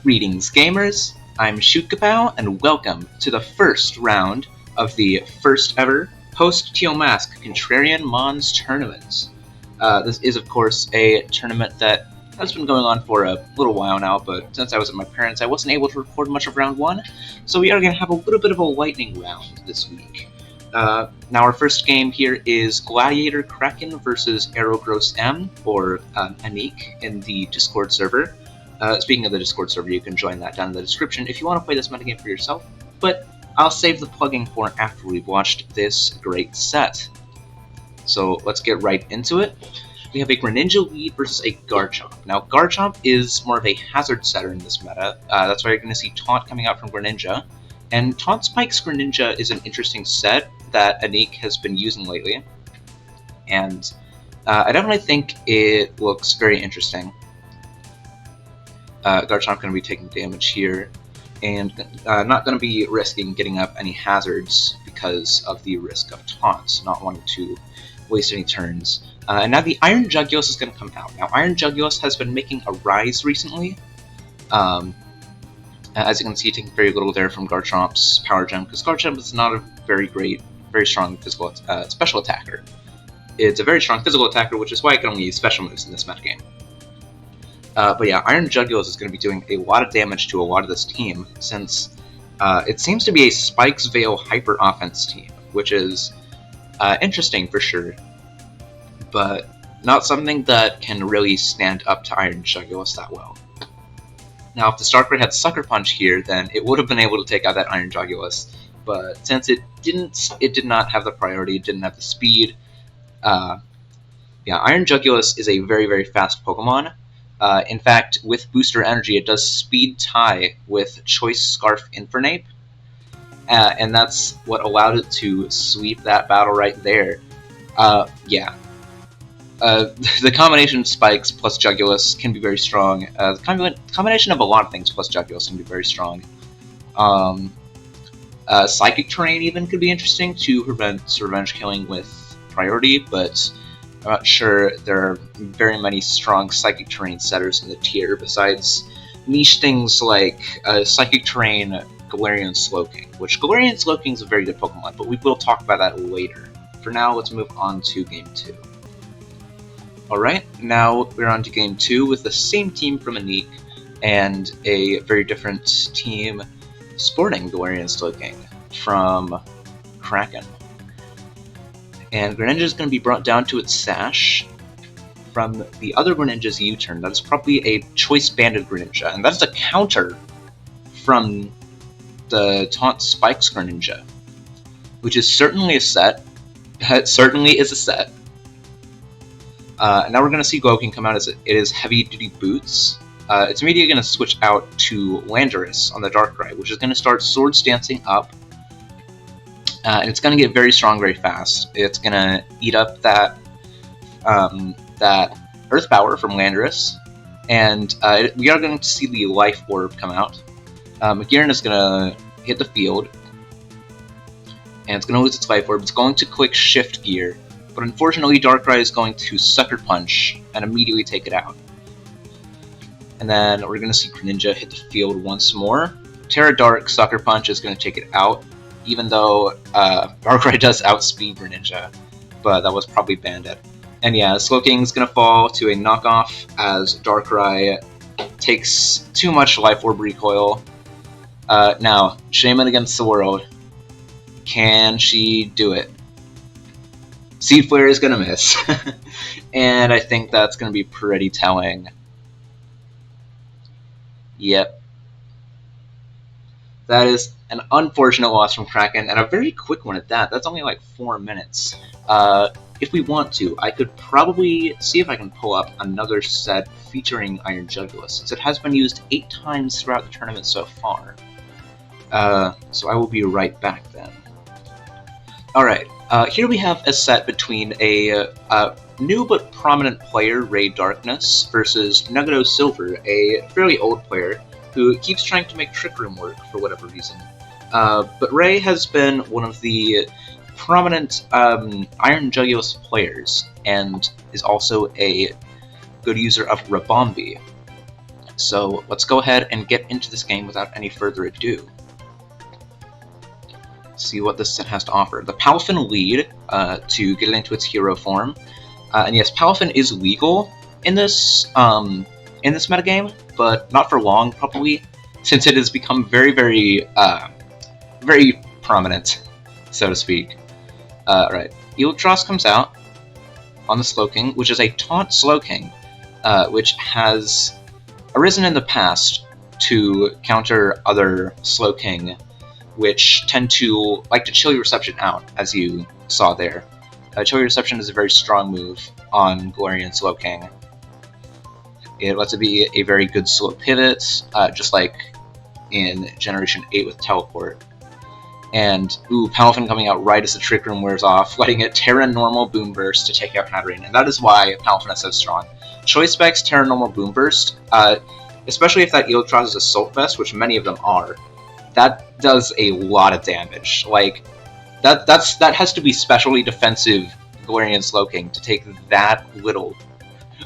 Greetings, gamers! I'm Shootkapow, and welcome to the first round of the first ever post-Teal Mask ContrarianMons tournament. This is, of course, a tournament that has been going on for a little while now, but since I was at my parents', I wasn't able to record much of round one, so we are going to have a little bit of a lightning round this week. Now, our first game here is Gladiator Kraken versus Aerogross M, or Anik, in the Discord server. Speaking of the Discord server, you can join that down in the description if you want to play this metagame for yourself, but I'll save the plugging for after we've watched this great set. So let's get right into it. We have a Greninja lead versus a Garchomp. Now, Garchomp is more of a hazard setter in this meta. That's why you're going to see Taunt coming out from Greninja. And Taunt Spikes Greninja is an interesting set that Anik has been using lately. And I definitely think it looks very interesting. Garchomp going to be taking damage here, and not going to be risking getting up any hazards because of the risk of taunts, not wanting to waste any turns. And now the Iron Jugulis is going to come out. Now, Iron Jugulis has been making a rise recently. As you can see, taking very little there from Garchomp's Power Gem, because Garchomp is not a very strong physical special attacker. It's a very strong physical attacker, which is why it can only use special moves in this metagame. But yeah, Iron Jugulis is going to be doing a lot of damage to a lot of this team, since it seems to be a Spikes Veil Hyper Offense team, which is interesting for sure, but not something that can really stand up to Iron Jugulis that well. Now, if the Starkrai had Sucker Punch here, then it would have been able to take out that Iron Jugulis, but since it did not have the priority, it didn't have the speed. Yeah, Iron Jugulis is a very fast Pokemon. In fact, with Booster Energy, it does speed tie with Choice Scarf Infernape, and that's what allowed it to sweep that battle right there. Yeah. The combination Spikes plus Jugulis can be very strong. The combination of a lot of things plus Jugulis can be very strong. Psychic Terrain even could be interesting to prevent revenge killing with priority, but I'm not sure there are very many strong Psychic Terrain setters in the tier, besides niche things like Psychic Terrain Galarian Slowking, which Galarian Slowking is a very good Pokemon, but we will talk about that later. For now, let's move on to Game 2. Alright, now we're on to Game 2 with the same team from Anik and a very different team sporting Galarian Slowking from Kraken. And Greninja is going to be brought down to its Sash from the other Greninja's U-turn. That's probably a Choice Banded Greninja, and that's a counter from the Taunt Spikes Greninja, which is certainly a set. It certainly is a set. Now we're going to see Gokin come out as it is Heavy Duty Boots. It's immediately going to switch out to Landorus on the Darkrai, which is going to start Swords Dancing up. And it's going to get very strong very fast. It's going to eat up that Earth Power from Landorus, and we are going to see the Life Orb come out. McGearin is going to hit the field, and it's going to lose its Life Orb. It's going to click Shift Gear, but unfortunately Darkrai is going to Sucker Punch and immediately take it out. And then we're going to see Greninja hit the field once more. Terra Dark Sucker Punch is going to take it out, even though Darkrai does outspeed Greninja, but that was probably Bandit. And yeah, Slowking is going to fall to a knockoff as Darkrai takes too much Life Orb recoil. Now, Shaman against the world. Can she do it? Seed Flare is going to miss. And I think that's going to be pretty telling. Yep. That is an unfortunate loss from Kraken, and a very quick one at that. That's only like 4 minutes. If we want to, I could probably see if I can pull up another set featuring Iron Jugulis, since it has been used 8 times throughout the tournament so far. So I will be right back then. Alright, here we have a set between a new but prominent player, Ray Darkness, versus Nuggeto Silver, a fairly old player who keeps trying to make Trick Room work for whatever reason. But Ray has been one of the prominent Iron Jugulis players, and is also a good user of Rabombi. So let's go ahead and get into this game without any further ado. See what this set has to offer. The Palafin lead to get it into its hero form, and yes, Palafin is legal in this metagame, but not for long probably, since it has become very, very, very prominent, so to speak. Right, Eelektross comes out on the Slowking, which is a taunt Slowking, which has arisen in the past to counter other Slowking, which tend to like to chill your reception out, as you saw there. Chill your reception is a very strong move on Galarian Slowking. It lets it be a very good slow pivot, just like in Generation 8 with Teleport. And, ooh, Palafin coming out right as the Trick Room wears off, letting it Terra Normal Boom Burst to take out Hatterene, and that is why Palafin is so strong. Choice Specs Terra Normal Boom Burst, especially if that Eelektross is Assault Vest, which many of them are, that does a lot of damage. Like, that has to be specially defensive Galarian Slowking to take that little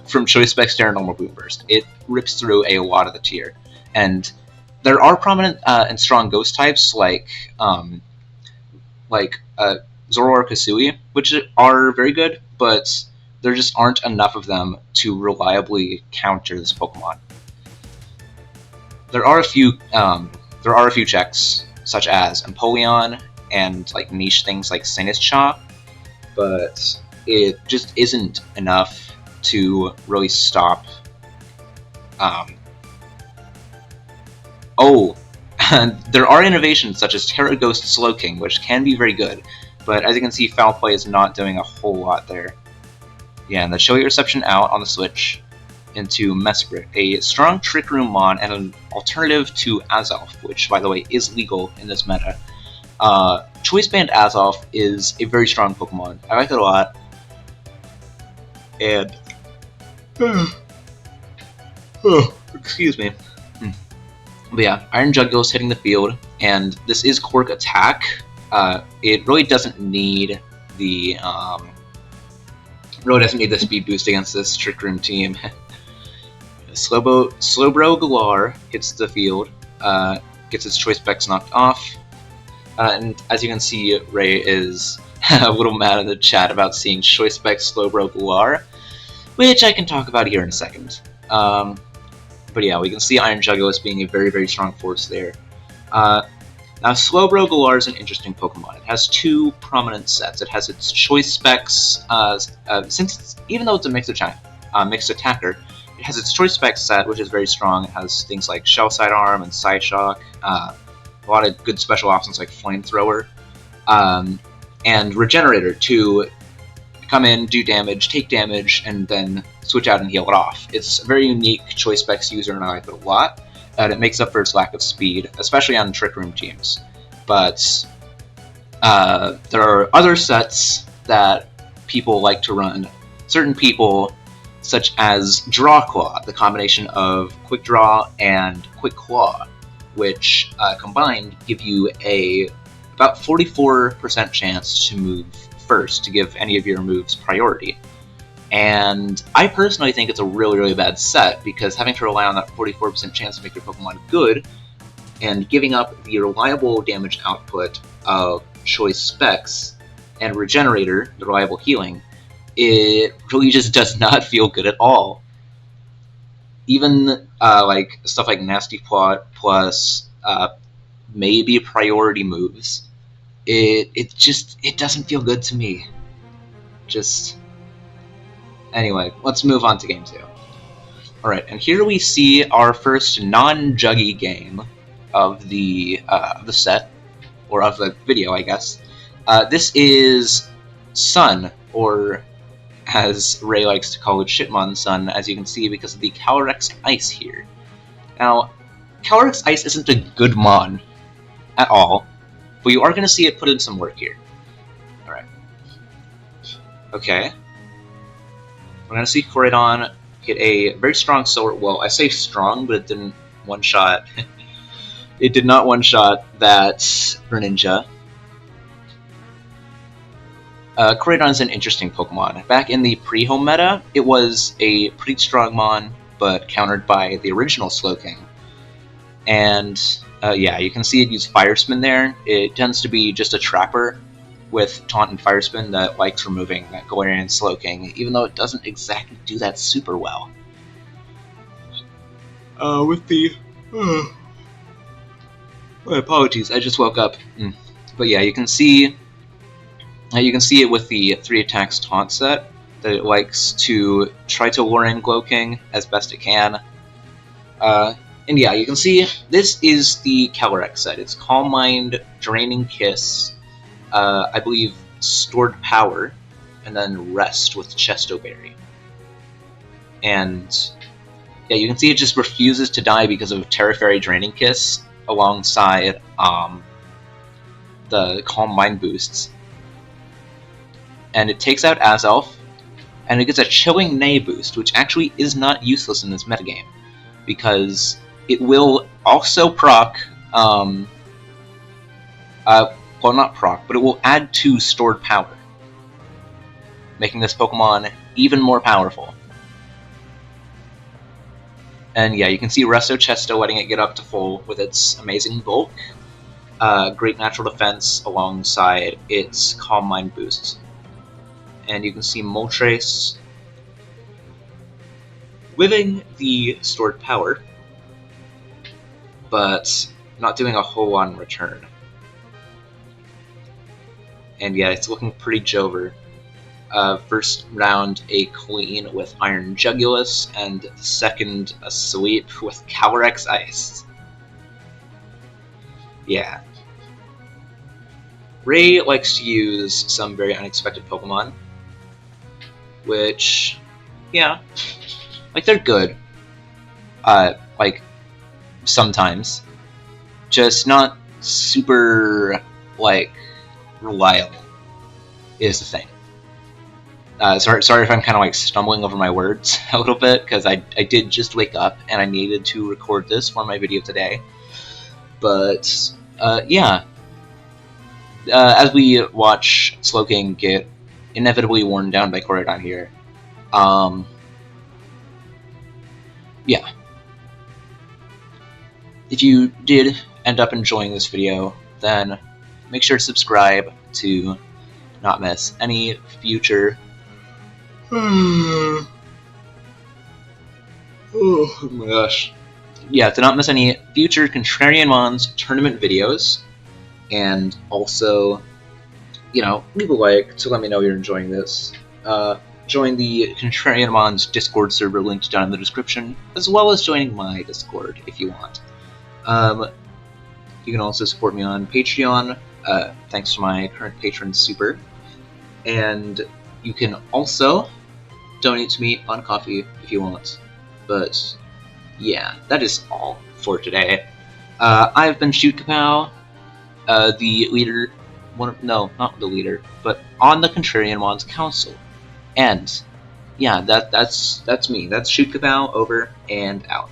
from Choice Specs Terra Normal Boom Burst. It rips through a lot of the tier. And there are prominent and strong ghost types like Zoroark Kasui, which are very good, but there just aren't enough of them to reliably counter this Pokemon. There are a few checks, such as Empoleon and like niche things like Sinistcha, but it just isn't enough to really stop. And there are innovations such as Terra Ghost Slowking, which can be very good, but as you can see, Foul Play is not doing a whole lot there. Yeah, and the Chill Your Reception out on the switch into Mesprit, a strong Trick Room Mon and an alternative to Azelf, which, by the way, is legal in this meta. Choice Band Azelf is a very strong Pokemon. I like it a lot. And excuse me. But yeah, Iron Jugulis hitting the field, and this is Quirk Attack. It really doesn't need the speed boost against this Trick Room team. Slowbro Galar hits the field, gets its Choice Specs knocked off, and as you can see, Ray is a little mad in the chat about seeing Choice Specs Slowbro Galar, which I can talk about here in a second. But yeah, we can see Iron Jugulis being a very, very strong force there. Now, Slowbro Galar is an interesting Pokemon. It has two prominent sets. It has its Choice Specs, even though it's a mixed attacker, it has its Choice Specs set, which is very strong. It has things like Shell Sidearm and Psyshock, a lot of good special options like Flamethrower, and Regenerator to come in, do damage, take damage, and then switch out and heal it off. It's a very unique Choice Specs user, and I like it a lot. And it makes up for its lack of speed, especially on Trick Room teams. But there are other sets that people like to run. Certain people, such as Draw Claw, the combination of Quick Draw and Quick Claw, which combined give you about 44% chance to move first, to give any of your moves priority. And I personally think it's a really, really bad set, because having to rely on that 44% chance to make your Pokemon good, and giving up the reliable damage output of Choice Specs and Regenerator, the reliable healing, it really just does not feel good at all. Even like stuff like Nasty Plot plus maybe priority moves, it doesn't feel good to me. Anyway, let's move on to Game 2. Alright, and here we see our first non-juggy game of the set, or of the video, I guess. This is Sun, or as Ray likes to call it, Shitmon Sun, as you can see because of the Calyrex Ice here. Now, Calyrex Ice isn't a good mon at all, but you are going to see it put in some work here. Alright. Okay. We're going to see Koraidon hit a very strong Solar... Well, I say strong, but it didn't one-shot... it did not one-shot that Greninja. Koraidon is an interesting Pokemon. Back in the pre-home meta, it was a pretty strong mon. but countered by the original Slowking. And yeah, you can see it use Fire Spin there. It tends to be just a trapper with Taunt and Fire Spin that likes removing Galarian Slowking, even though it doesn't exactly do that super well. With the... my apologies, I just woke up. But yeah, you can see it with the 3 attacks taunt set, that it likes to try to lure in Glowking as best it can. And yeah, you can see this is the Calyrex set. It's Calm Mind, Draining Kiss, I believe Stored Power, and then Rest with Chesto Berry. And yeah, you can see it just refuses to die because of Terra Fairy Draining Kiss alongside the Calm Mind boosts. And it takes out Azelf, and it gets a Chilling Neigh boost, which actually is not useless in this metagame, because it will also proc, well, not proc, but it will add to Stored Power, making this Pokemon even more powerful. And yeah, you can see Resto Chesto letting it get up to full with its amazing bulk, great natural defense alongside its Calm Mind boosts. And you can see Moltres living the Stored Power, but not doing a whole lot in return. And yeah, it's looking pretty Jover. First round a clean with Iron Jugulis, and second a sweep with Calyrex Ice. Yeah. Ray likes to use some very unexpected Pokemon, which, yeah, like, they're good. Like, sometimes. Just not super, like, reliable is the thing. Sorry if I'm kind of like stumbling over my words a little bit, because I did just wake up and I needed to record this for my video today. But yeah, as we watch Slowking get inevitably worn down by Koraidon here, yeah. If you did end up enjoying this video, then make sure to subscribe to not miss any future oh my gosh. Yeah, to not miss any future ContrarianMons tournament videos, and also, you know, leave a like to let me know you're enjoying this. Join the ContrarianMons Discord server linked down in the description, as well as joining my Discord if you want. You can also support me on Patreon, thanks to my current patron Super, and you can also donate to me on Coffee if you want. But yeah, that is all for today. I've been Shoot Kapow, the leader, no, not the leader, but on the ContrarianMons Council. And yeah, that's me. That's Shoot Kapow, over and out.